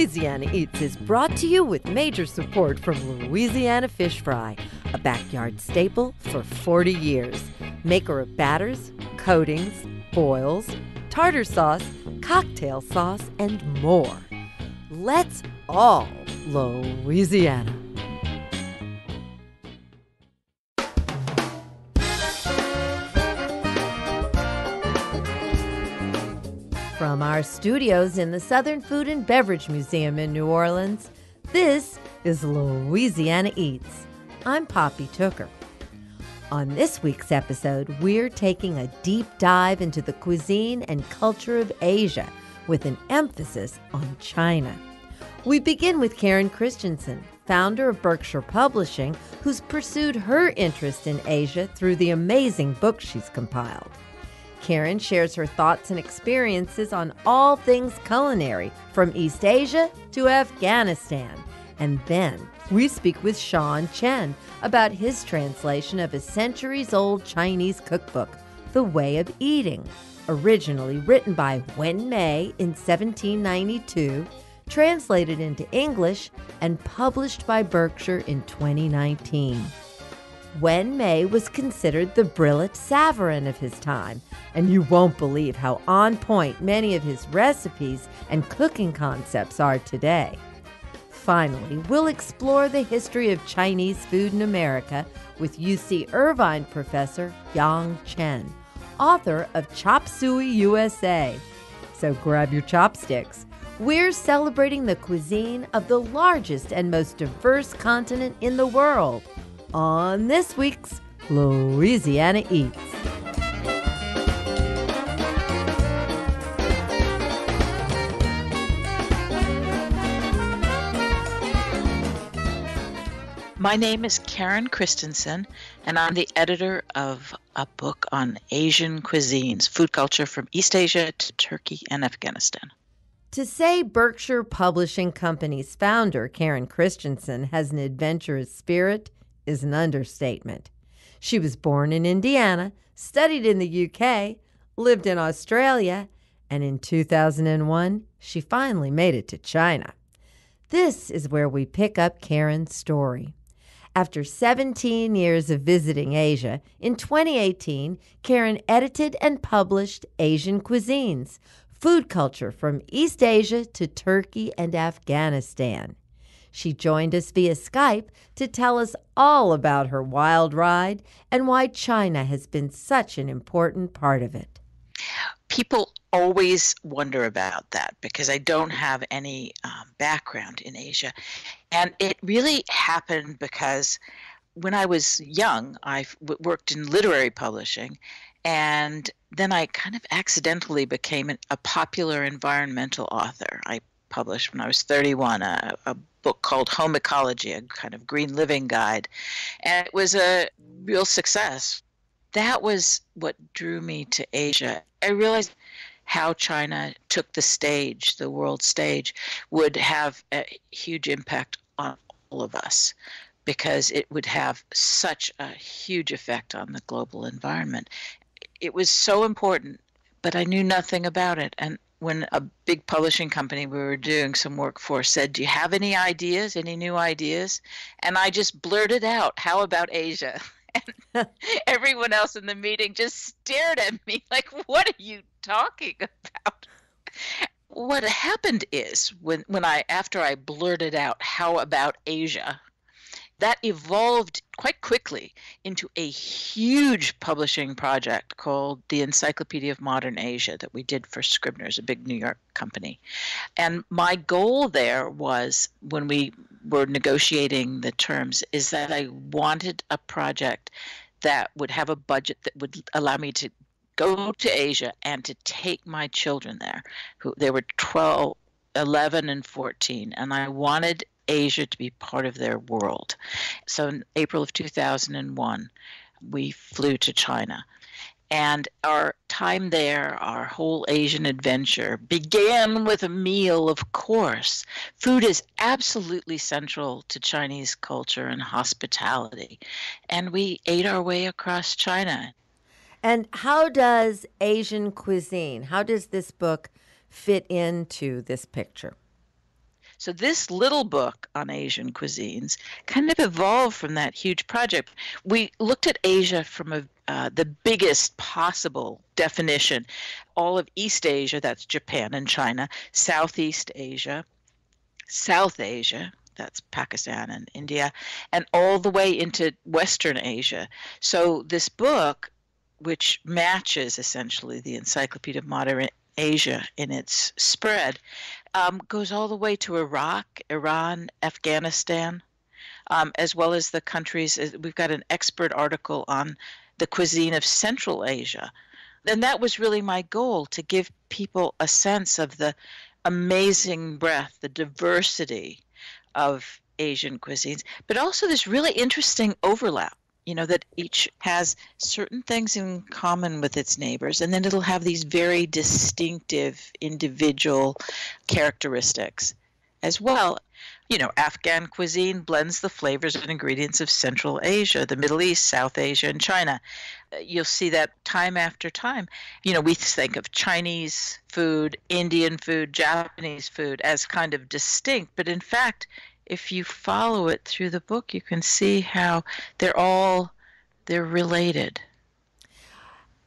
Louisiana Eats is brought to you with major support from Louisiana Fish Fry, a backyard staple for 40 years. Maker of batters, coatings, boils, tartar sauce, cocktail sauce, and more. Let's all Louisiana. From our studios in the Southern Food and Beverage Museum in New Orleans, this is Louisiana Eats. I'm Poppy Tooker. On this week's episode, we're taking a deep dive into the cuisine and culture of Asia with an emphasis on China. We begin with Karen Christensen, founder of Berkshire Publishing, who's pursued her interest in Asia through the amazing book she's compiled. Karen shares her thoughts and experiences on all things culinary, from East Asia to Afghanistan. And then we speak with Yong Chen about his translation of a centuries-old Chinese cookbook, The Way of Eating, originally written by Yuan Mei in 1792, translated into English, and published by Berkshire in 2019. Yuan Mei was considered the brilliant Savarin of his time, and you won't believe how on point many of his recipes and cooking concepts are today. Finally, we'll explore the history of Chinese food in America with UC Irvine professor Yong Chen, author of Chop Suey USA. So grab your chopsticks. We're celebrating the cuisine of the largest and most diverse continent in the world on this week's Louisiana Eats. My name is Karen Christensen, and I'm the editor of a book on Asian cuisines, food culture from East Asia to Turkey and Afghanistan. To say Berkshire Publishing Company's founder, Karen Christensen, has an adventurous spirit is an understatement. She was born in Indiana, studied in the UK, lived in Australia, and in 2001, she finally made it to China. This is where we pick up Karen's story. After 17 years of visiting Asia, in 2018, Karen edited and published Asian Cuisines, Food Culture from East Asia to Turkey and Afghanistan. She joined us via Skype to tell us all about her wild ride and why China has been such an important part of it. People always wonder about that because I don't have any background in Asia. And it really happened because when I was young, I worked in literary publishing, and then I kind of accidentally became a popular environmental author. I published when I was 31 a book called Home Ecology, a kind of green living guide, and it was a real success. That was what drew me to Asia. I realized how China took the stage, the world stage, would have a huge impact on all of us because it would have such a huge effect on the global environment. It was so important, but I knew nothing about it. And when a big publishing company we were doing some work for said, "Do you have any ideas, any new ideas?" And I just blurted out, "How about Asia?" And everyone else in the meeting just stared at me like, "What are you talking about?" What happened is after I blurted out, "How about Asia?" that evolved quite quickly into a huge publishing project called the Encyclopedia of Modern Asia that we did for Scribner's, a big New York company. And my goal there was, when we were negotiating the terms, is that I wanted a project that would have a budget that would allow me to go to Asia and to take my children there. They were 12, 11, and 14, and I wanted Asia to be part of their world. So in April of 2001, we flew to China. And our time there, our whole Asian adventure, began with a meal, of course. Food is absolutely central to Chinese culture and hospitality. And we ate our way across China. And how does Asian cuisine, how does this book fit into this picture? So this little book on Asian cuisines kind of evolved from that huge project. We looked at Asia from the biggest possible definition, all of East Asia, that's Japan and China, Southeast Asia, South Asia, that's Pakistan and India, and all the way into Western Asia. So this book, which matches essentially the Encyclopedia of Modern Asia in its spread, goes all the way to Iraq, Iran, Afghanistan, as well as the countries. We've got an expert article on the cuisine of Central Asia. And that was really my goal, to give people a sense of the amazing breadth, the diversity of Asian cuisines, but also this really interesting overlap, that each has certain things in common with its neighbors, and then it'll have these very distinctive individual characteristics as well. Afghan cuisine blends the flavors and ingredients of Central Asia, the Middle East, South Asia, and China. You'll see that time after time. We think of Chinese food, Indian food, Japanese food as kind of distinct, but in fact, if you follow it through the book, you can see how they're related.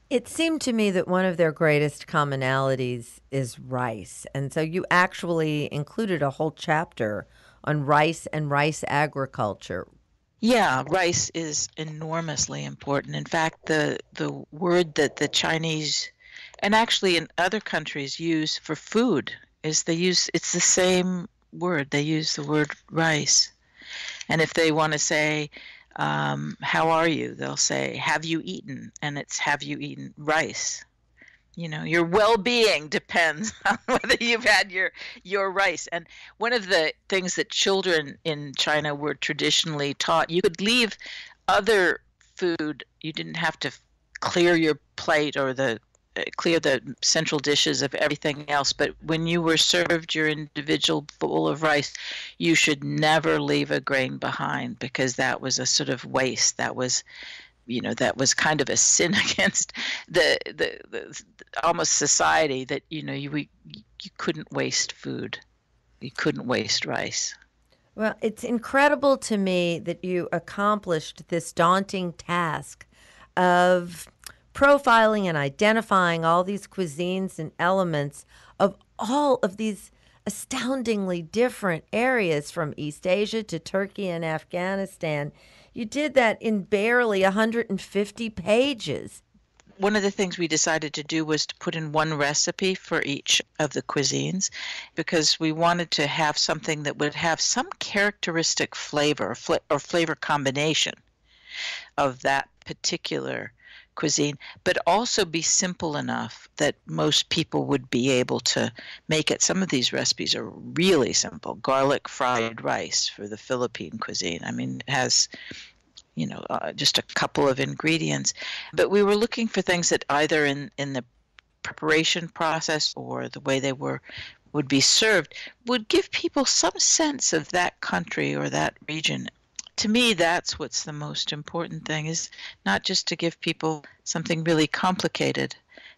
It seemed to me that one of their greatest commonalities is rice. And so you actually included a whole chapter on rice and rice agriculture. Yeah, rice is enormously important. In fact, the word that the Chinese, and actually in other countries, use for food it's the same word. They use the word rice. And if they want to say, how are you? They'll say, have you eaten? And it's, have you eaten rice? Your well-being depends on whether you've had your rice. And one of the things that children in China were traditionally taught, you could leave other food. You didn't have to clear your plate or clear the central dishes of everything else. But when you were served your individual bowl of rice, you should never leave a grain behind, because that was a sort of waste. That was kind of a sin against the almost society, that you couldn't waste food, you couldn't waste rice. Well, it's incredible to me that you accomplished this daunting task of profiling and identifying all these cuisines and elements of all of these astoundingly different areas, from East Asia to Turkey and Afghanistan. You did that in barely 150 pages. One of the things we decided to do was to put in one recipe for each of the cuisines, because we wanted to have something that would have some characteristic flavor or flavor combination of that particular cuisine, but also be simple enough that most people would be able to make it. Some of these recipes are really simple. Garlic fried rice for the Philippine cuisine. I mean, it has just a couple of ingredients. But we were looking for things that either in the preparation process or the way they would be served would give people some sense of that country or that region. To me, that's what's the most important thing, is not just to give people something really complicated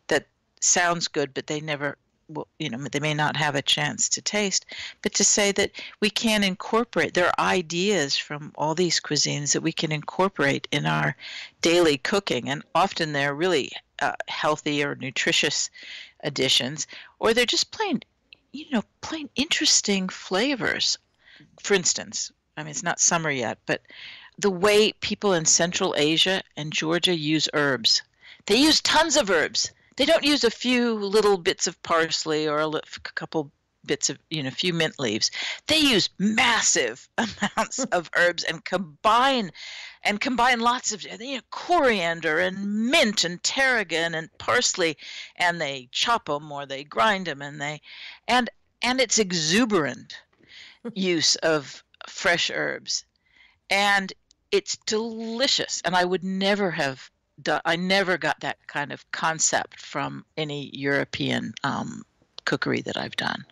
that sounds good, but they never will, they may not have a chance to taste, but to say that we can incorporate, there are ideas from all these cuisines that we can incorporate in our daily cooking, and often they're really healthy or nutritious additions, or they're just plain interesting flavors. For instance, I mean, it's not summer yet, but the way people in Central Asia and Georgia use herbs, they use tons of herbs. They don't use a few little bits of parsley or a couple bits of, few mint leaves. They use massive amounts of herbs and combine lots of coriander and mint and tarragon and parsley, and they chop them or they grind them, and it's exuberant use of fresh herbs, and it's delicious. And I would never have I never got that kind of concept from any European cookery that I've done.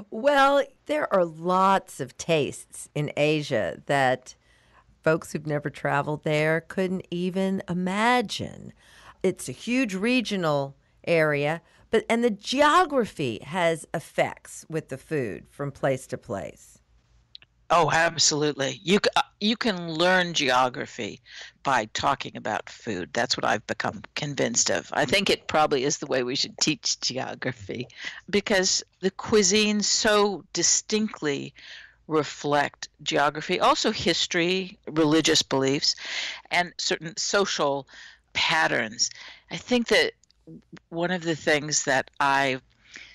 Well, there are lots of tastes in Asia that folks who've never traveled there couldn't even imagine. It's a huge regional area, And the geography has effects with the food from place to place. Oh, absolutely. You can learn geography by talking about food. That's what I've become convinced of. I think it probably is the way we should teach geography because the cuisines so distinctly reflect geography, also history, religious beliefs, and certain social patterns. I think that one of the things that I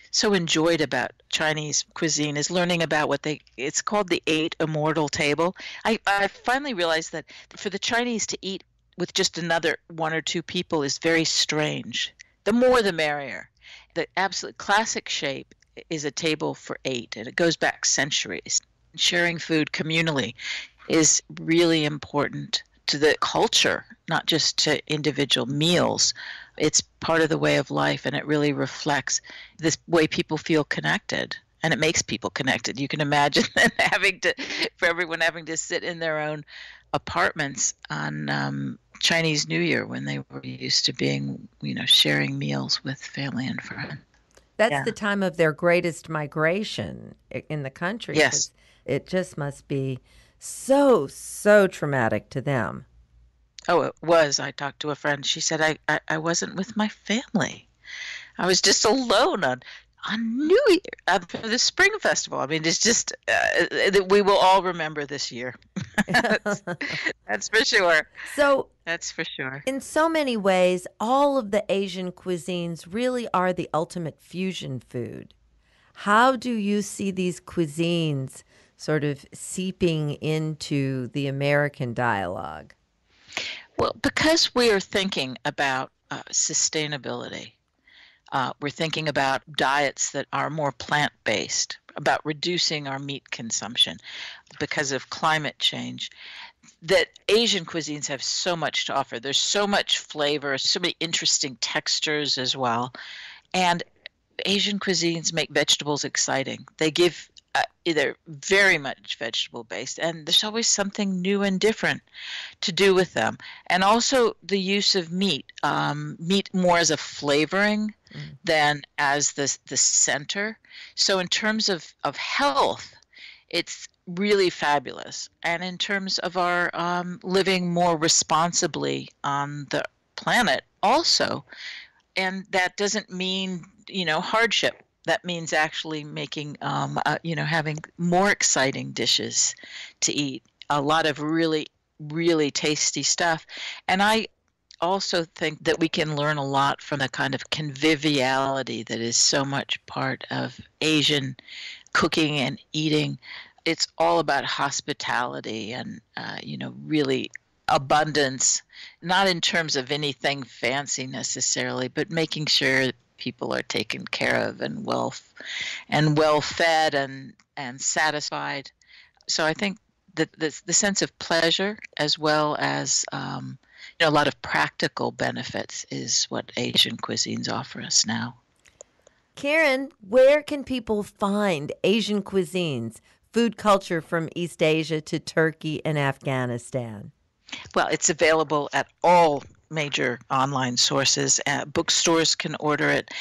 so enjoyed about Chinese cuisine is learning about it's called the eight immortal table. I finally realized that for the Chinese to eat with just another one or two people is very strange. The more the merrier. The absolute classic shape is a table for eight, and it goes back centuries. Sharing food communally is really important to the culture, not just to individual meals. It's part of the way of life, and it really reflects this way people feel connected, and it makes people connected. You can imagine for everyone having to sit in their own apartments on Chinese New Year when they were used to being, sharing meals with family and friends. That's the time of their greatest migration in the country. Yes. It just must be so traumatic to them. Oh, it was. I talked to a friend. She said, I wasn't with my family. I was just alone on New Year for the Spring Festival. I mean, it's just, we will all remember this year. That's for sure. That's for sure. In so many ways, all of the Asian cuisines really are the ultimate fusion food. How do you see these cuisines sort of seeping into the American dialogue? Well, because we are thinking about sustainability, we're thinking about diets that are more plant-based, about reducing our meat consumption because of climate change, that Asian cuisines have so much to offer. There's so much flavor, so many interesting textures as well. And Asian cuisines make vegetables exciting. They give they're very much vegetable based, and there's always something new and different to do with them. And also the use of meat more as a flavoring than as the center. So in terms of health, it's really fabulous. And in terms of our living more responsibly on the planet also, and that doesn't mean hardship. That means actually making, having more exciting dishes to eat, a lot of really, really tasty stuff. And I also think that we can learn a lot from the kind of conviviality that is so much part of Asian cooking and eating. It's all about hospitality and, really abundance, not in terms of anything fancy necessarily, but making sure people are taken care of and well fed and satisfied. So I think that the sense of pleasure as well as a lot of practical benefits is what Asian cuisines offer us now. Karen, where can people find Asian cuisines, food culture from East Asia to Turkey and Afghanistan? Well, it's available at all major online sources. Bookstores can order it,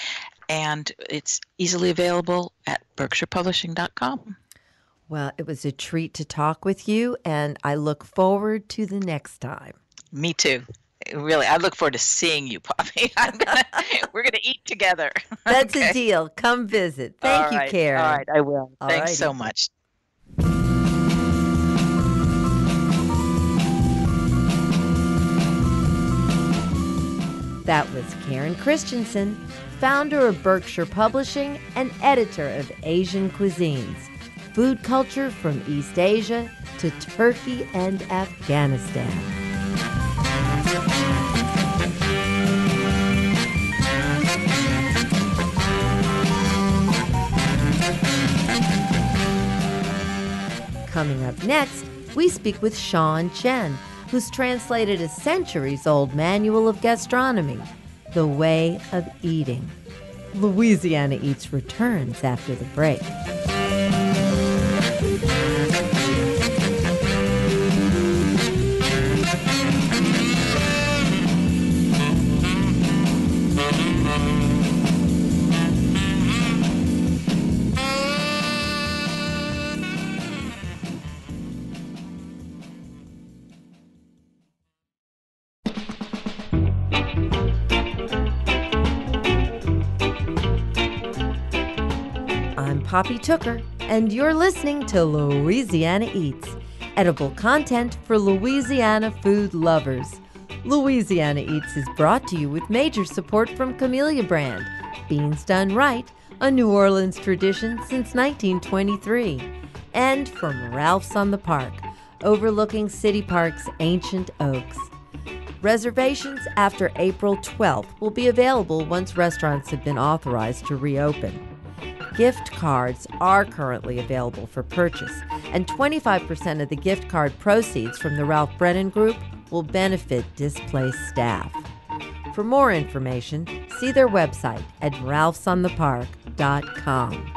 and it's easily available at berkshirepublishing.com. Well, it was a treat to talk with you, and I look forward to the next time. Me too. Really, I look forward to seeing you, Poppy. We're going to eat together. That's a deal. Come visit. Thank you, Karen. All right, I will. All Thanks righty. so much. That was Karen Christensen, founder of Berkshire Publishing and editor of Asian Cuisines, food culture from East Asia to Turkey and Afghanistan. Coming up next, we speak with Yong Chen, who's translated a centuries-old manual of gastronomy, The Way of Eating. Louisiana Eats returns after the break. Poppy Tooker, and you're listening to Louisiana Eats, edible content for Louisiana food lovers. Louisiana Eats is brought to you with major support from Camellia Brand, beans done right, a New Orleans tradition since 1923, and from Ralph's on the Park, overlooking City Park's ancient oaks. Reservations after April 12th will be available once restaurants have been authorized to reopen. Gift cards are currently available for purchase, and 25% of the gift card proceeds from the Ralph Brennan Group will benefit displaced staff. For more information, see their website at ralphsonthepark.com.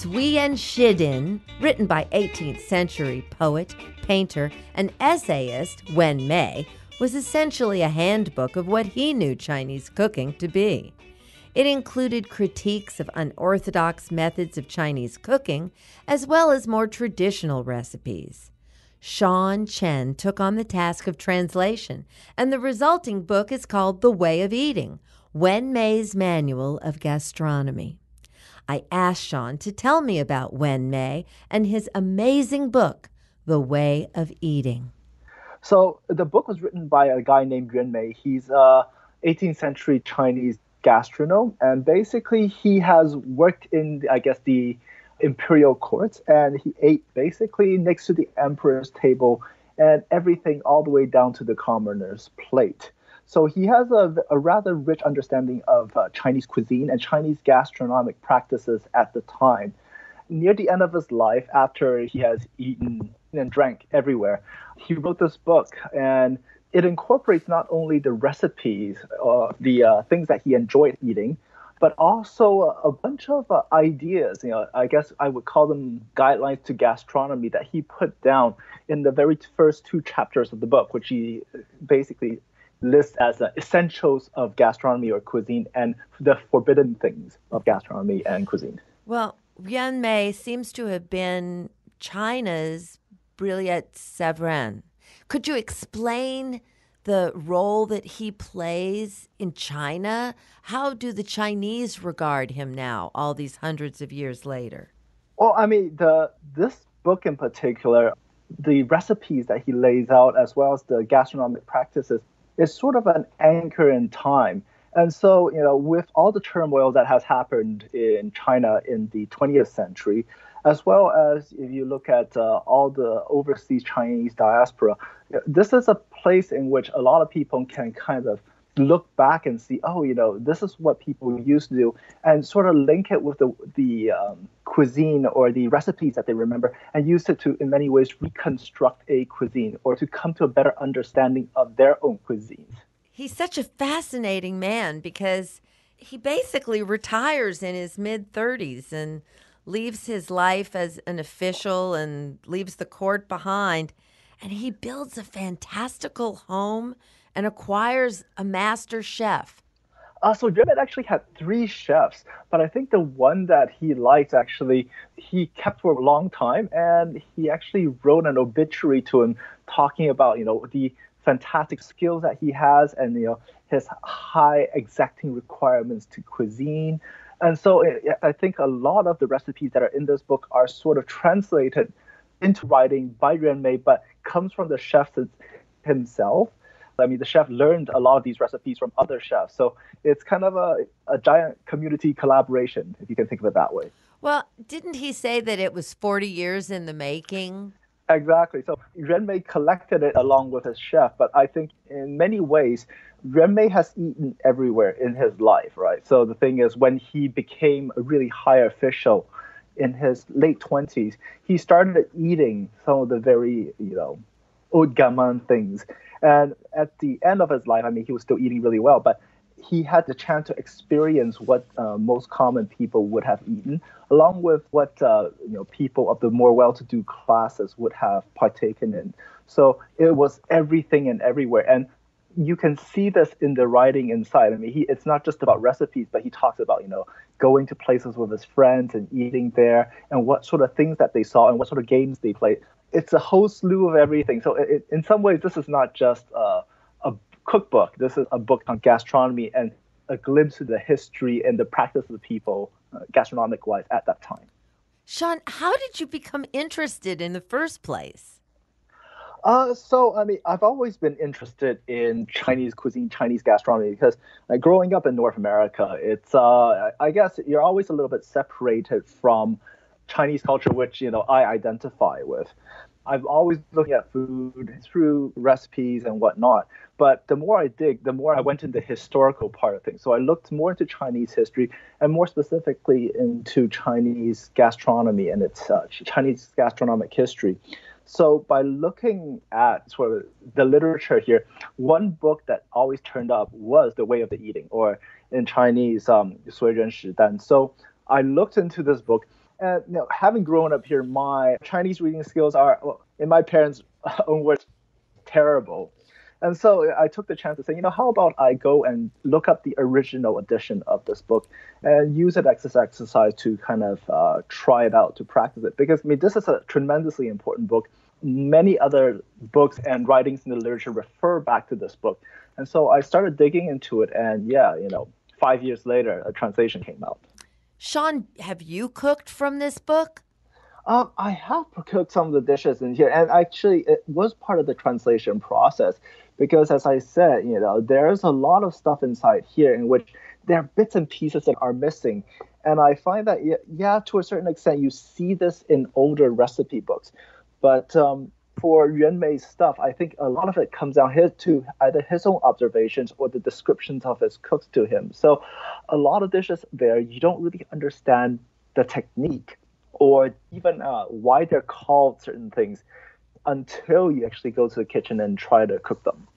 Suiyuan Shidan, written by 18th century poet, painter, and essayist Yuan Mei, was essentially a handbook of what he knew Chinese cooking to be. It included critiques of unorthodox methods of Chinese cooking, as well as more traditional recipes. Yong Chen took on the task of translation, and the resulting book is called The Way of Eating, Yuan Mei's Manual of Gastronomy. I asked Sean to tell me about Yuan Mei and his amazing book, The Way of Eating. So the book was written by a guy named Yuan Mei. He's a 18th century Chinese gastronome, and basically he has worked in, the imperial courts, and he ate basically next to the emperor's table and everything all the way down to the commoner's plate. So he has a rather rich understanding of Chinese cuisine and Chinese gastronomic practices at the time. Near the end of his life, after he has eaten and drank everywhere, he wrote this book, and it incorporates not only the recipes, the things that he enjoyed eating, but also a bunch of ideas. I guess I would call them guidelines to gastronomy that he put down in the very first two chapters of the book, which he basically lists as essentials of gastronomy or cuisine and the forbidden things of gastronomy and cuisine. Well, Yuan Mei seems to have been China's Brillat Savarin. Could you explain the role that he plays in China? How do the Chinese regard him now, all these hundreds of years later? Well, this book in particular, the recipes that he lays out, as well as the gastronomic practices, is sort of an anchor in time. And so, with all the turmoil that has happened in China in the 20th century, as well as if you look at all the overseas Chinese diaspora, this is a place in which a lot of people can kind of look back and see, this is what people used to do, and sort of link it with the cuisine or the recipes that they remember, and use it to, in many ways, reconstruct a cuisine or to come to a better understanding of their own cuisines. He's such a fascinating man because he basically retires in his mid-30s and leaves his life as an official and leaves the court behind. And he builds a fantastical home and acquires a master chef. So Yuan Mei actually had 3 chefs, but I think the one that he liked, actually, he kept for a long time, and he actually wrote an obituary to him talking about, the fantastic skills that he has and, his high exacting requirements to cuisine. And so I think a lot of the recipes that are in this book are sort of translated into writing by Yuan Mei, but comes from the chef himself. The chef learned a lot of these recipes from other chefs. So it's kind of a giant community collaboration, if you can think of it that way. Well, didn't he say that it was 40 years in the making? Exactly. So Yuan Mei collected it along with his chef. But I think in many ways, Yuan Mei has eaten everywhere in his life, right? So the thing is, when he became a really high official in his late 20s, he started eating some of the very, haut de gamme things. And at the end of his life, he was still eating really well, but he had the chance to experience what most common people would have eaten, along with what people of the more well-to-do classes would have partaken in. So it was everything and everywhere. And you can see this in the writing inside. I mean, it's not just about recipes, but he talks about, going to places with his friends and eating there and what sort of things that they saw and what sort of games they played. It's a whole slew of everything. So in some ways, this is not just a cookbook. This is a book on gastronomy and a glimpse of the history and the practice of the people, gastronomic-wise, at that time. Sean, how did you become interested in the first place? I've always been interested in Chinese cuisine, Chinese gastronomy, because growing up in North America, it's, I guess you're always a little bit separated from Chinese culture, which, I identify with. I've always looked at food through recipes and whatnot. But the more I dig, the more I went into the historical part of things. So I looked more into Chinese history and more specifically into Chinese gastronomy and its Chinese gastronomic history. So by looking at sort of the literature here, one book that always turned up was The Way of the Eating, or in Chinese, Suiyuan Shidan. So I looked into this book, and having grown up here, my Chinese reading skills are, in my parents' own words, terrible. And so I took the chance to say, how about I go and look up the original edition of this book and use it as an exercise to kind of try it out, to practice it. Because, this is a tremendously important book. Many other books and writings in the literature refer back to this book. And so I started digging into it. And 5 years later, a translation came out. Sean, have you cooked from this book? I have cooked some of the dishes in here, and actually it was part of the translation process because, as I said, there's a lot of stuff inside here in which there are bits and pieces that are missing. And I find that, to a certain extent, you see this in older recipe books. But for Yuan Mei's stuff, I think a lot of it comes down here to either his own observations or the descriptions of his cooks to him. So a lot of dishes there, you don't really understand the technique or even why they're called certain things until you actually go to the kitchen and try to cook them.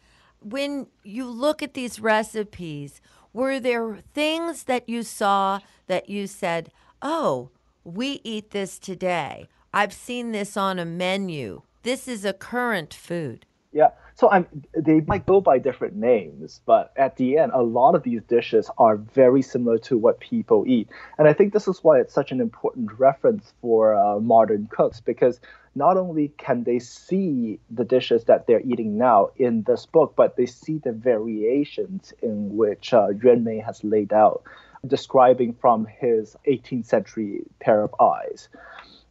When you look at these recipes, were there things that you saw that you said, oh, we eat this today? I've seen this on a menu. This is a current food. Yeah, so they might go by different names, but at the end, a lot of these dishes are very similar to what people eat. And I think this is why it's such an important reference for modern cooks, because not only can they see the dishes that they're eating now in this book, but they see the variations in which Yuan Mei has laid out, describing from his 18th century pair of eyes.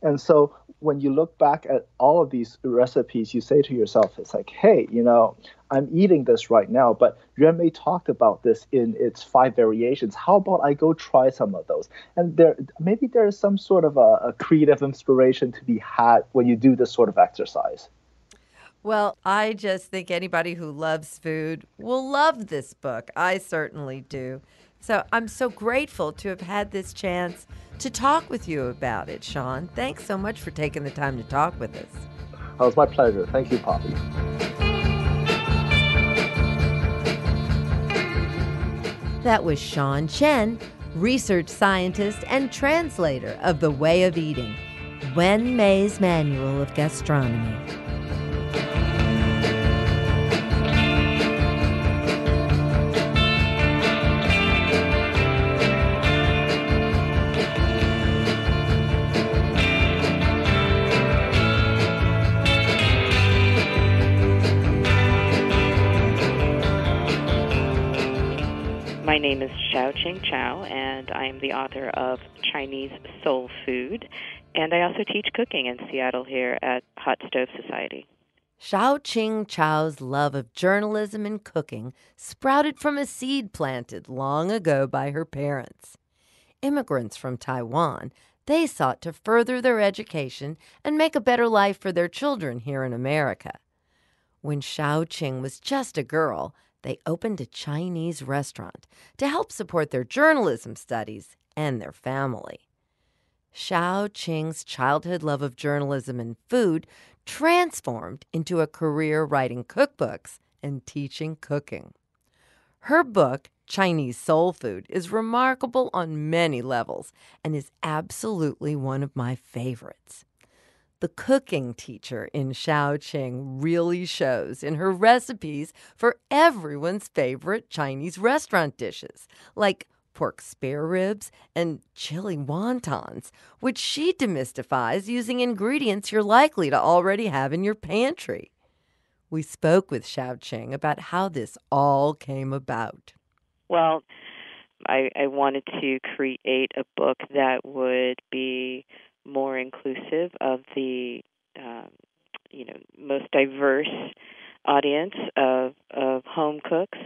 And so when you look back at all of these recipes, you say to yourself, it's like, hey, I'm eating this right now, but Yuan Mei talked about this in its 5 variations. How about I go try some of those? And maybe there is some sort of a creative inspiration to be had when you do this sort of exercise. Well, I just think anybody who loves food will love this book. I certainly do. So I'm so grateful to have had this chance to talk with you about it, Sean. Thanks so much for taking the time to talk with us. Oh, it's my pleasure. Thank you, Poppy. That was Yong Chen, research scientist and translator of The Way of Eating, Yuan Mei's Manual of Gastronomy. My name is Xiaoqing Chow, and I am the author of Chinese Soul Food, and I also teach cooking in Seattle here at Hot Stove Society. Xiaoqing Chow's love of journalism and cooking sprouted from a seed planted long ago by her parents. Immigrants from Taiwan, they sought to further their education and make a better life for their children here in America. When Xiaoqing was just a girl, they opened a Chinese restaurant to help support their journalism studies and their family. Xiaoqing's childhood love of journalism and food transformed into a career writing cookbooks and teaching cooking. Her book, Chinese Soul Food, is remarkable on many levels and is absolutely one of my favorites. The cooking teacher in Shaoqing really shows in her recipes for everyone's favorite Chinese restaurant dishes, like pork spare ribs and chili wontons, which she demystifies using ingredients you're likely to already have in your pantry. We spoke with Shaoqing about how this all came about. Well, I wanted to create a book that would be more inclusive of the most diverse audience of home cooks,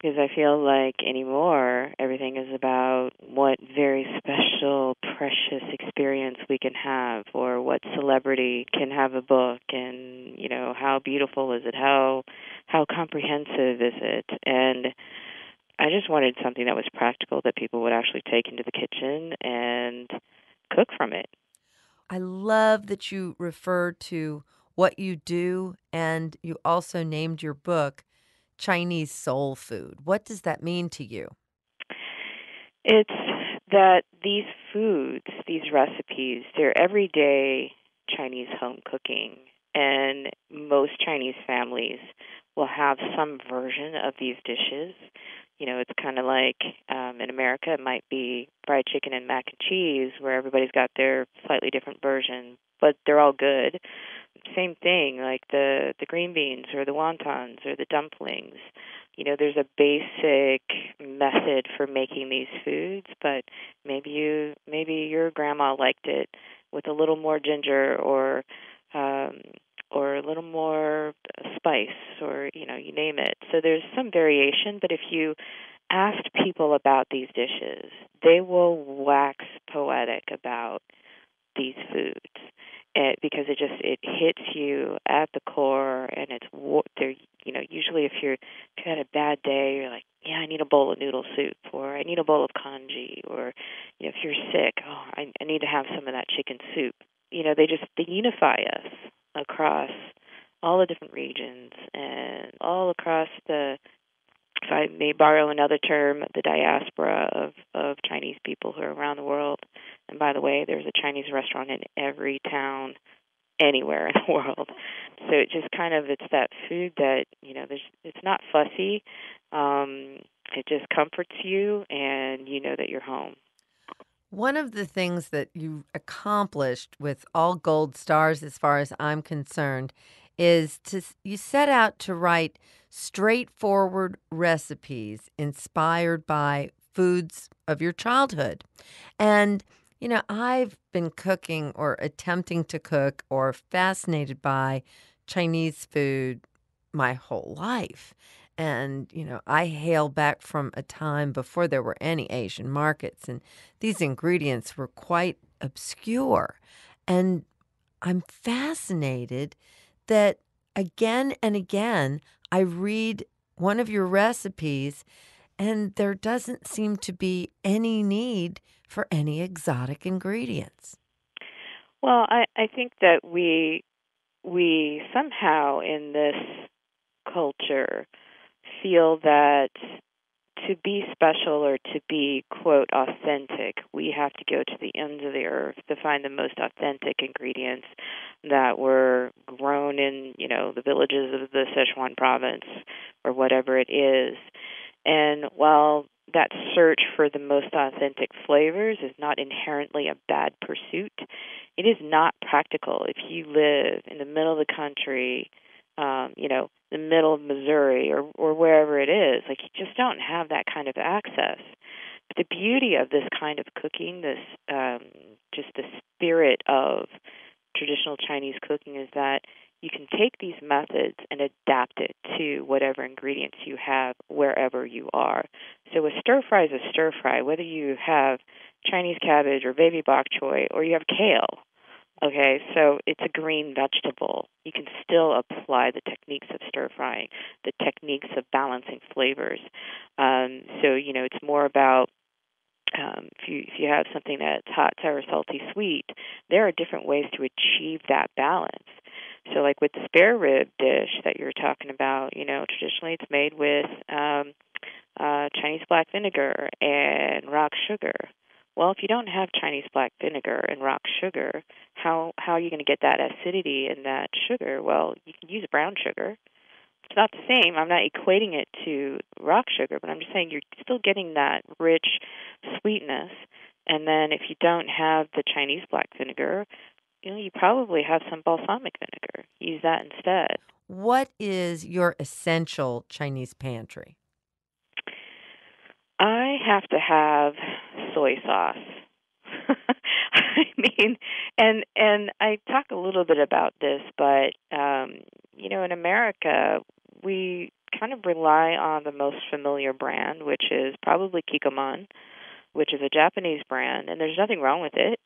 because I feel like anymore everything is about what very special, precious experience we can have, or what celebrity can have a book, and how beautiful is it, how comprehensive is it, and I just wanted something that was practical that people would actually take into the kitchen and cook from it. I love that you refer to what you do, and you also named your book Chinese Soul Food. What does that mean to you? It's that these foods, these recipes, they're everyday Chinese home cooking, and most Chinese families will have some version of these dishes. It's kind of like in America, it might be fried chicken and mac and cheese, where everybody's got their slightly different version, but they're all good. Same thing, like the green beans or the wontons or the dumplings. There's a basic method for making these foods, but maybe your grandma liked it with a little more ginger or a little more spice, or you name it. So there's some variation, but if you asked people about these dishes, they will wax poetic about these foods, because it hits you at the core, and they're usually if you had a bad day, you're like, yeah, I need a bowl of noodle soup, or I need a bowl of congee, or if you're sick, I need to have some of that chicken soup. They unify us across all the different regions and all across if I may borrow another term, the diaspora of Chinese people who are around the world. And by the way, there's a Chinese restaurant in every town, anywhere in the world. So it's that food that, it's not fussy. It just comforts you, and you know that you're home. One of the things that you accomplished with all gold stars, as far as I'm concerned, is you set out to write straightforward recipes inspired by foods of your childhood. And, I've been cooking or attempting to cook or fascinated by Chinese food my whole life. And, I hail back from a time before there were any Asian markets, and these ingredients were quite obscure. And I'm fascinated that again and again I read one of your recipes, and there doesn't seem to be any need for any exotic ingredients. Well, I think that we somehow in this culture feel that to be special or to be, quote, authentic, we have to go to the ends of the earth to find the most authentic ingredients that were grown in, the villages of the Sichuan province or whatever it is. And while that search for the most authentic flavors is not inherently a bad pursuit, it is not practical if you live in the middle of the country, the middle of Missouri or wherever it is. Like, you just don't have that kind of access. But the beauty of this kind of cooking, this just the spirit of traditional Chinese cooking, is that you can take these methods and adapt it to whatever ingredients you have wherever you are. So a stir fry is a stir fry, whether you have Chinese cabbage or baby bok choy or you have kale. Okay, so it's a green vegetable. You can still apply the techniques of stir frying, the techniques of balancing flavors. It's more about if you have something that's hot, sour, salty, sweet, there are different ways to achieve that balance. So like with the spare rib dish that you're talking about, traditionally it's made with Chinese black vinegar and rock sugar. Well, if you don't have Chinese black vinegar and rock sugar, how are you going to get that acidity in that sugar? Well, you can use brown sugar. It's not the same. I'm not equating it to rock sugar, but I'm just saying you're still getting that rich sweetness. And then if you don't have the Chinese black vinegar, you probably have some balsamic vinegar. Use that instead. What is your essential Chinese pantry? I have to have soy sauce. I mean, and I talk a little bit about this, but in America, we kind of rely on the most familiar brand, which is probably Kikkoman, which is a Japanese brand, and there's nothing wrong with it,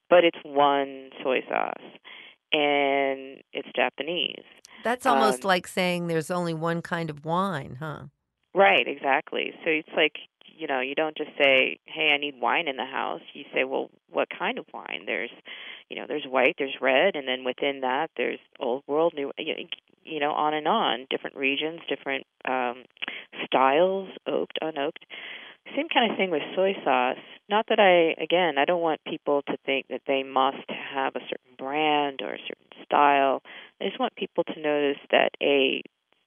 but it's one soy sauce, and it's Japanese. That's almost like saying there's only one kind of wine, huh? Right, exactly. So it's like, you don't just say, hey, I need wine in the house. You say, well, what kind of wine? There's white, there's red, and then within that there's old world, new, on and on. Different regions, different styles, oaked, unoaked. Same kind of thing with soy sauce. Not that I don't want people to think that they must have a certain brand or a certain style. I just want people to notice that,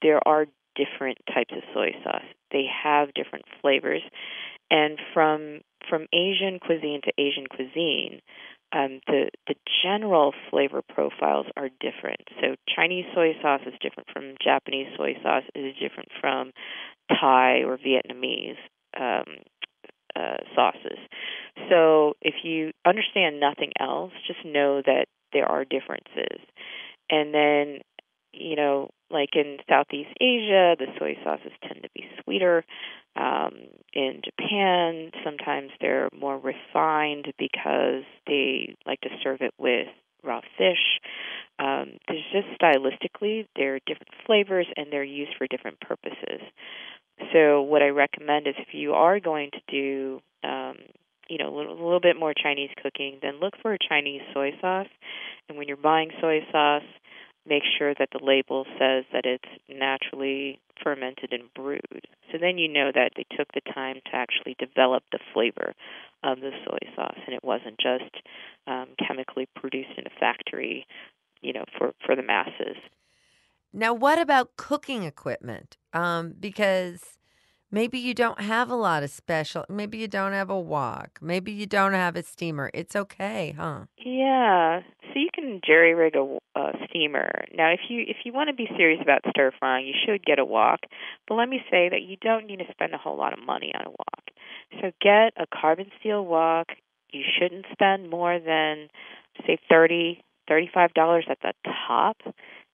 there are different types of soy sauce. They have different flavors. And from Asian cuisine to Asian cuisine, the general flavor profiles are different. So Chinese soy sauce is different from Japanese soy sauce, is different from Thai or Vietnamese sauces. So if you understand nothing else, just know that there are differences. And then, like in Southeast Asia, the soy sauces tend to be sweeter. In Japan, sometimes they're more refined because they like to serve it with raw fish. There's just stylistically, there are different flavors and they're used for different purposes. So what I recommend is if you are going to do, a little bit more Chinese cooking, then look for a Chinese soy sauce. And when you're buying soy sauce, make sure that the label says that it's naturally fermented and brewed. So then you know that they took the time to actually develop the flavor of the soy sauce, and it wasn't just chemically produced in a factory, for the masses. Now, what about cooking equipment? Because maybe you don't have a lot of maybe you don't have a wok, maybe you don't have a steamer. It's okay, huh? Yeah. So you can jerry-rig a steamer. Now, if you want to be serious about stir-frying, you should get a wok. But let me say that you don't need to spend a whole lot of money on a wok. So get a carbon steel wok. You shouldn't spend more than, say, $30, $35 at the top.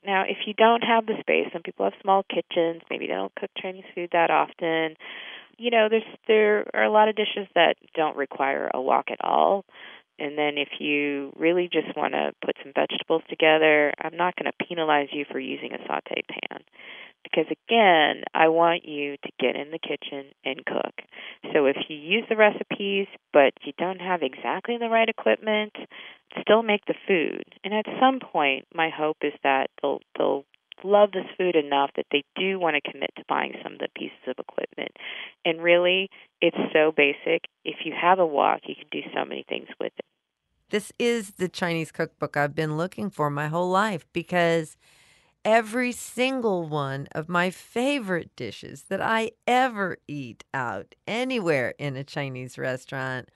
Now, if you don't have the space, some people have small kitchens, maybe they don't cook Chinese food that often. There are a lot of dishes that don't require a wok at all. And then if you really just want to put some vegetables together, I'm not going to penalize you for using a sauté pan. Because, again, I want you to get in the kitchen and cook. So if you use the recipes, but you don't have exactly the right equipment, still make the food. And at some point, my hope is that they'll love this food enough that they do want to commit to buying some of the pieces of equipment. And really, it's so basic. If you have a wok, you can do so many things with it. This is the Chinese cookbook I've been looking for my whole life, because every single one of my favorite dishes that I ever eat out anywhere in a Chinese restaurant,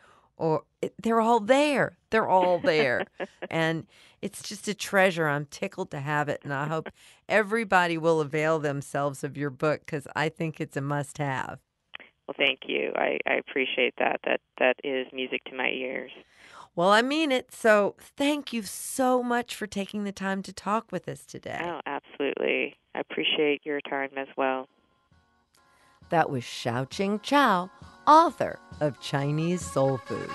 they're all there. They're all there. And it's just a treasure. I'm tickled to have it. And I hope everybody will avail themselves of your book, because I think it's a must-have. Well, thank you. I appreciate that. That is music to my ears. Well, I mean it. So thank you so much for taking the time to talk with us today. Oh, absolutely. I appreciate your time as well. That was Xiaoqing Chow, author of Chinese Soul Food.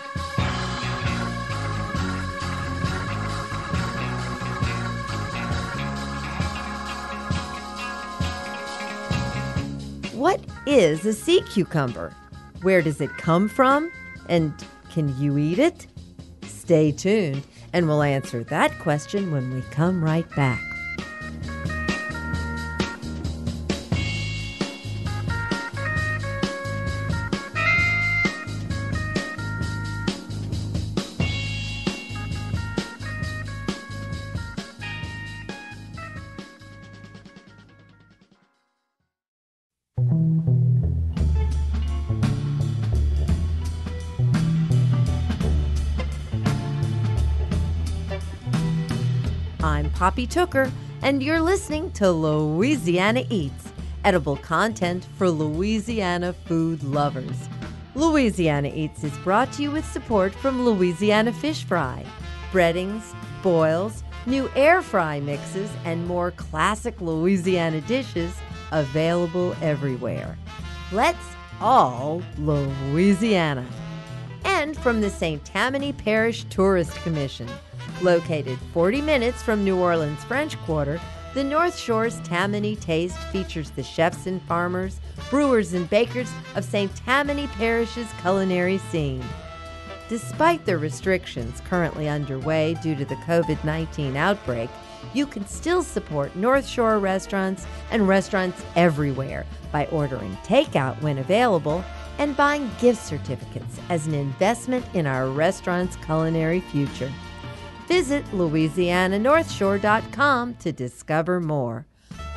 What is a sea cucumber? Where does it come from? And can you eat it? Stay tuned, and we'll answer that question when we come right back. Poppy Tooker, and you're listening to Louisiana Eats, edible content for Louisiana food lovers. Louisiana Eats is brought to you with support from Louisiana Fish Fry, breadings, boils, new air fry mixes, and more classic Louisiana dishes available everywhere. Let's all Louisiana. And from the St. Tammany Parish Tourist Commission. Located 40 minutes from New Orleans' French Quarter, the North Shore's Tammany Taste features the chefs and farmers, brewers and bakers of St. Tammany Parish's culinary scene. Despite the restrictions currently underway due to the COVID-19 outbreak, you can still support North Shore restaurants and restaurants everywhere by ordering takeout when available and buying gift certificates as an investment in our restaurant's culinary future. Visit LouisianaNorthshore.com to discover more.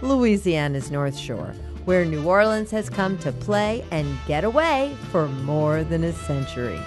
Louisiana's North Shore, where New Orleans has come to play and get away for more than a century.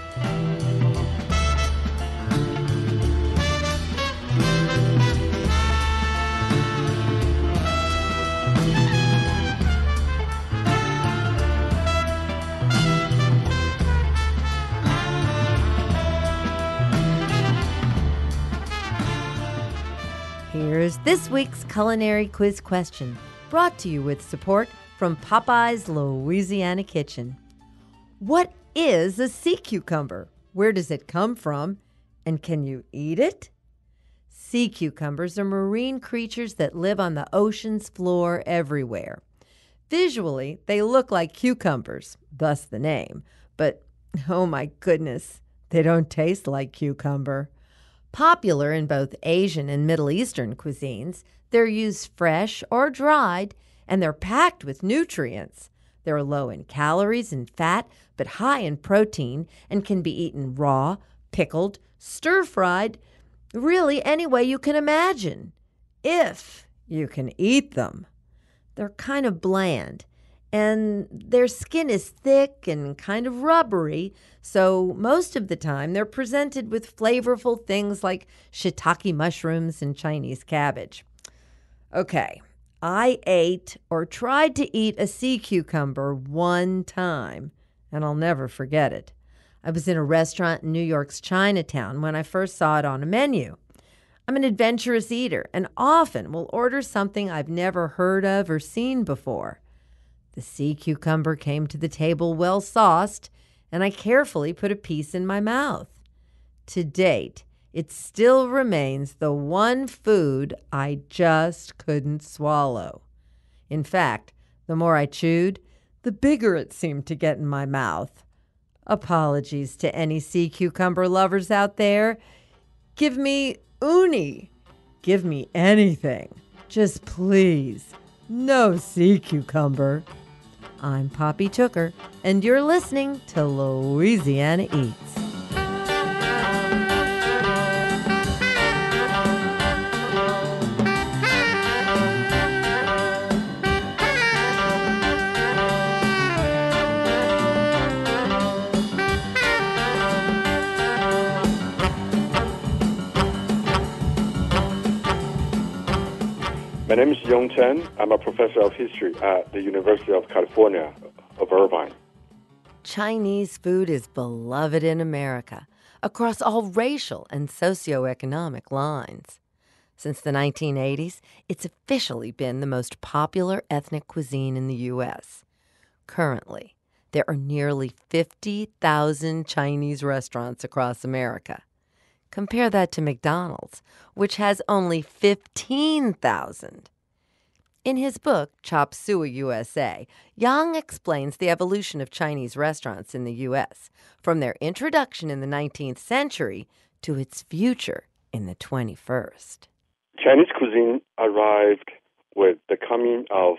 Here's this week's culinary quiz question, brought to you with support from Popeye's Louisiana Kitchen. What is a sea cucumber? Where does it come from? And can you eat it? Sea cucumbers are marine creatures that live on the ocean's floor everywhere. Visually, they look like cucumbers, thus the name. But, oh my goodness, they don't taste like cucumber. Popular in both Asian and Middle Eastern cuisines, they're used fresh or dried, and they're packed with nutrients. They're low in calories and fat, but high in protein, and can be eaten raw, pickled, stir-fried, really any way you can imagine, if you can eat them. They're kind of bland, and their skin is thick and kind of rubbery, so most of the time they're presented with flavorful things like shiitake mushrooms and Chinese cabbage. Okay, I ate or tried to eat a sea cucumber one time, and I'll never forget it. I was in a restaurant in New York's Chinatown when I first saw it on a menu. I'm an adventurous eater and often will order something I've never heard of or seen before. The sea cucumber came to the table well sauced, and I carefully put a piece in my mouth. To date, it still remains the one food I just couldn't swallow. In fact, the more I chewed, the bigger it seemed to get in my mouth. Apologies to any sea cucumber lovers out there. Give me uni. Give me anything. Just please, no sea cucumber. I'm Poppy Tooker, and you're listening to Louisiana Eats. My name is Yong Chen. I'm a professor of history at the University of California of Irvine. Chinese food is beloved in America across all racial and socioeconomic lines. Since the 1980s, it's officially been the most popular ethnic cuisine in the U.S. Currently, there are nearly 50,000 Chinese restaurants across America. Compare that to McDonald's, which has only 15,000. In his book, Chop Suey USA, Yang explains the evolution of Chinese restaurants in the U.S., from their introduction in the 19th century to its future in the 21st. Chinese cuisine arrived with the coming of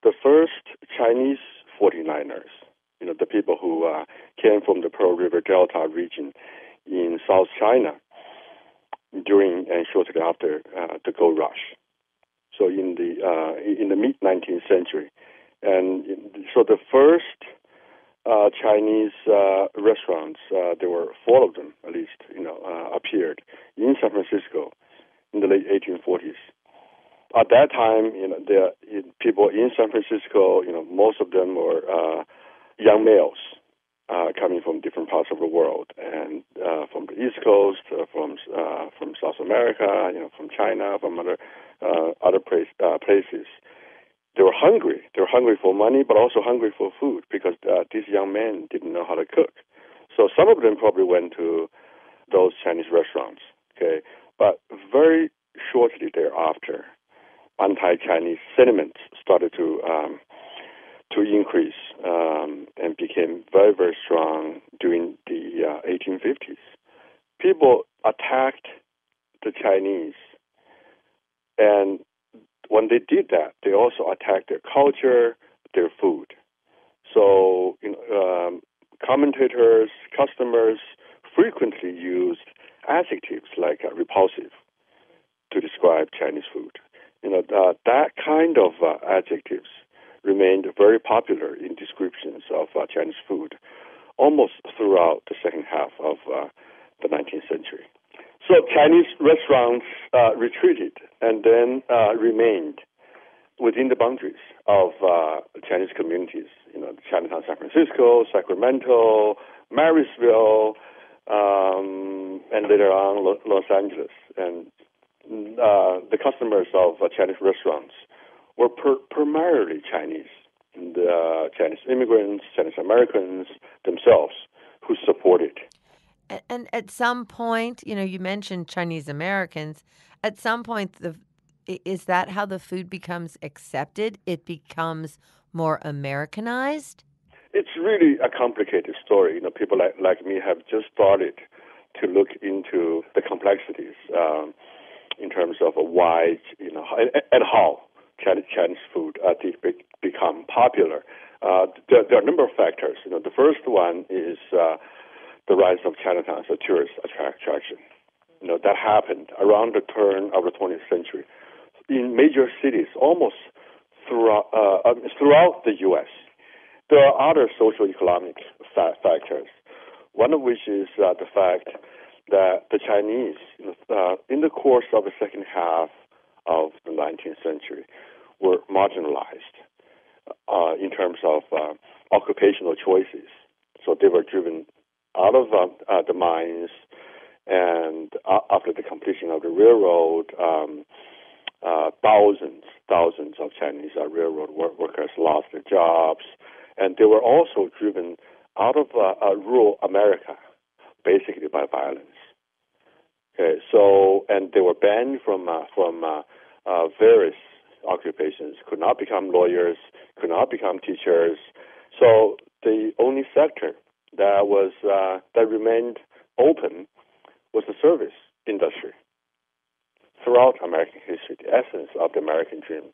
the first Chinese 49ers, the people who came from the Pearl River Delta region in South China during and shortly after the gold rush. So in the mid 19th century, and so the first Chinese restaurants, there were 4 of them at least, appeared in San Francisco in the late 1840s. At that time, the people in San Francisco, most of them were young males coming from different parts of the world, and from the East Coast, from South America, from China, from other places. They were hungry. They were hungry for money, but also hungry for food because these young men didn't know how to cook. So some of them probably went to those Chinese restaurants. Okay, but very shortly thereafter, anti-Chinese sentiments started to increase and became very, very strong during the 1850s. People attacked the Chinese, and when they did that, they also attacked their culture, their food. So commentators, customers frequently used adjectives like repulsive to describe Chinese food. That kind of adjectives remained very popular in descriptions of Chinese food almost throughout the second half of the 19th century. So Chinese restaurants retreated and then remained within the boundaries of Chinese communities. Chinatown, San Francisco, Sacramento, Marysville, and later on Los Angeles. And the customers of Chinese restaurants were primarily Chinese, the Chinese immigrants, Chinese Americans themselves who supported. And at some point, you mentioned Chinese Americans. At some point, is that how the food becomes accepted? It becomes more Americanized? It's really a complicated story. People like me have just started to look into the complexities in terms of why, and how Chinese food did become popular. There are a number of factors. The first one is the rise of Chinatown as a tourist attraction. That happened around the turn of the 20th century in major cities, almost throughout the U.S. There are other socio-economic factors, one of which is the fact that the Chinese, in the course of the second half of the 19th century, were marginalized in terms of occupational choices. So they were driven out of the mines, and after the completion of the railroad, thousands of Chinese railroad workers lost their jobs, and they were also driven out of rural America, basically by violence. Okay, and they were banned from various occupations, could not become lawyers, could not become teachers. So the only sector that remained open was the service industry. Throughout American history, the essence of the American dream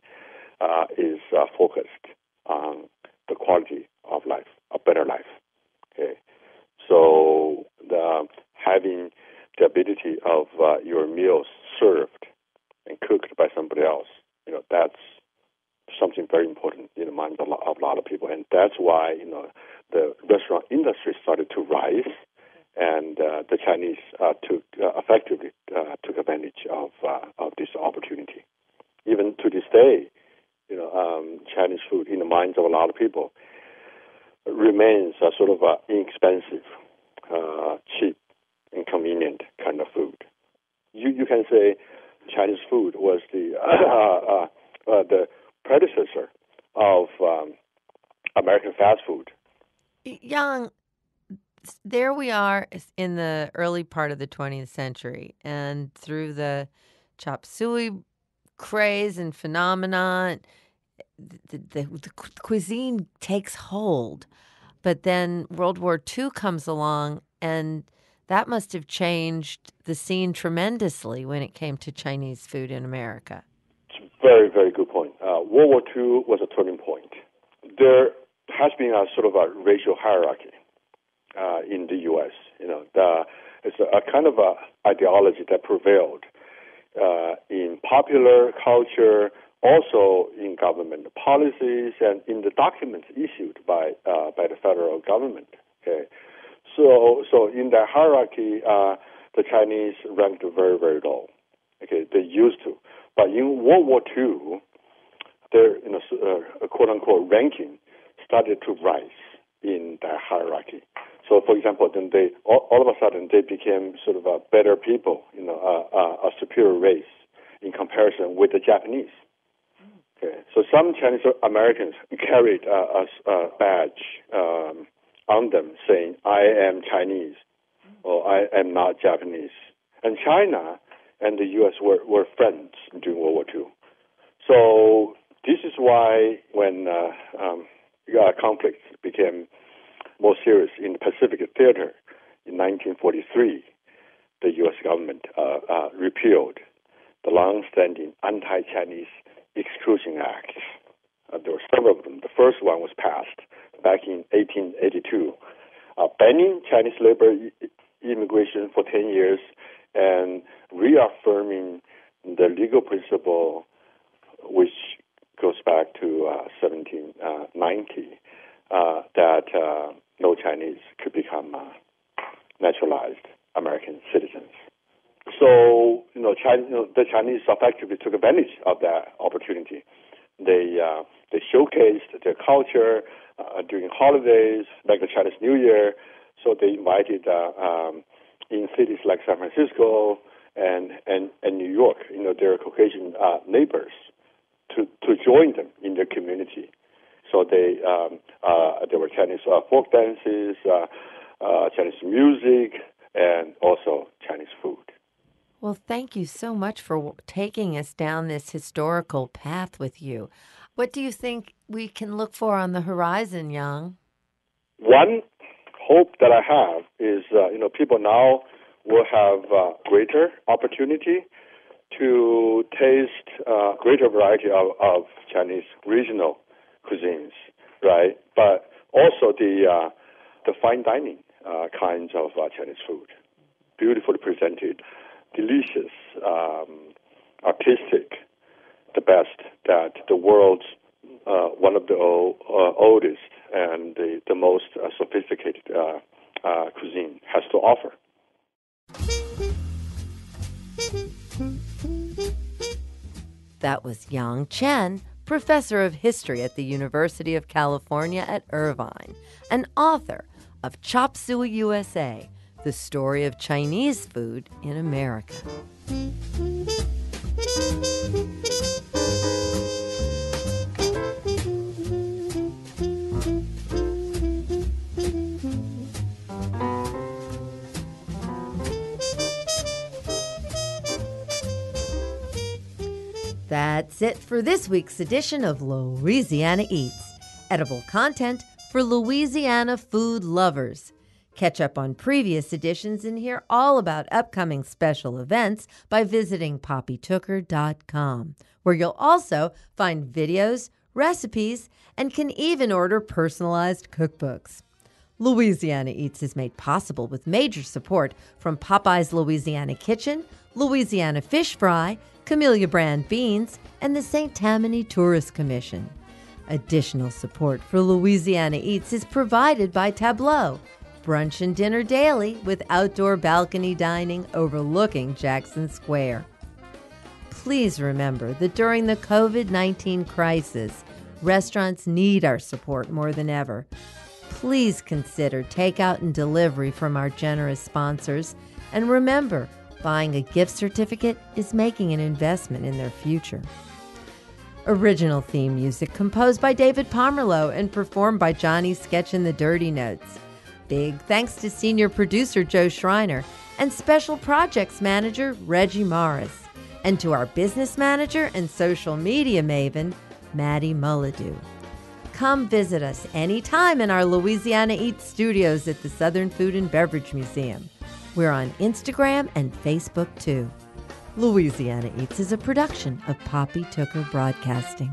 is focused on the quality of life, a better life. Okay, so having the ability of your meals served and cooked by somebody else, that's something very important in the minds of a lot of people, and that's why the restaurant industry started to rise, and the Chinese effectively took advantage of this opportunity. Even to this day, Chinese food in the minds of a lot of people remains a sort of inexpensive, cheap, and convenient kind of food. You can say Chinese food was the predecessor of American fast food. Yang, there we are in the early part of the 20th century, and through the chop suey craze and phenomenon, the cuisine takes hold. But then World War II comes along, and that must have changed the scene tremendously when it came to Chinese food in America. It's a very, very good point. World War II was a turning point. There has been a sort of a racial hierarchy in the U.S. It's a kind of a ideology that prevailed in popular culture, also in government policies, and in the documents issued by the federal government. Okay, so in that hierarchy, the Chinese ranked very, very low. Okay, they used to. But in World War II, their quote unquote ranking started to rise in that hierarchy. So, for example, then they all of a sudden they became sort of better people, a superior race in comparison with the Japanese. Okay, so some Chinese Americans carried a badge on them saying, "I am Chinese," or "I am not Japanese." And China and the U.S. were friends during World War II. So this is why when conflicts became more serious in the Pacific Theater in 1943, the U.S. government repealed the long-standing anti-Chinese Exclusion Act. There were several of them. The first one was passed back in 1882, banning Chinese labor immigration for 10 years and reaffirming the legal principle, which goes back to 1790, that no Chinese could become naturalized American citizens. So, the Chinese effectively took advantage of that opportunity. They showcased their culture during holidays, like the Chinese New Year. So they invited in cities like San Francisco and New York, their Caucasian neighbors, to join them in their community. So there were Chinese folk dances, Chinese music, and also Chinese food. Well, thank you so much for taking us down this historical path with you. What do you think we can look for on the horizon, Yang? One hope that I have is, people now will have greater opportunity to taste greater variety of Chinese regional cuisines, right? But also the fine dining kinds of Chinese food, beautifully presented, delicious, artistic, the best that the world's one of the oldest and the most sophisticated cuisine has to offer. That was Yong Chen, professor of history at the University of California at Irvine, and author of Chop Suey USA, the story of Chinese food in America. That's it for this week's edition of Louisiana Eats, edible content for Louisiana food lovers. Catch up on previous editions and hear all about upcoming special events by visiting poppytooker.com, where you'll also find videos, recipes, and can even order personalized cookbooks. Louisiana Eats is made possible with major support from Popeye's Louisiana Kitchen, Louisiana Fish Fry, Camellia Brand Beans, and the St. Tammany Tourist Commission. Additional support for Louisiana Eats is provided by Tableau, brunch and dinner daily with outdoor balcony dining overlooking Jackson Square. Please remember that during the COVID-19 crisis, restaurants need our support more than ever. Please consider takeout and delivery from our generous sponsors, and remember, buying a gift certificate is making an investment in their future. Original theme music composed by David Pomerleau and performed by Johnny Sketch and the Dirty Notes. Big thanks to senior producer Joe Schreiner and special projects manager Reggie Morris, and to our business manager and social media maven, Maddie Mullidew. Come visit us anytime in our Louisiana Eats studios at the Southern Food and Beverage Museum. We're on Instagram and Facebook, too. Louisiana Eats is a production of Poppy Tooker Broadcasting.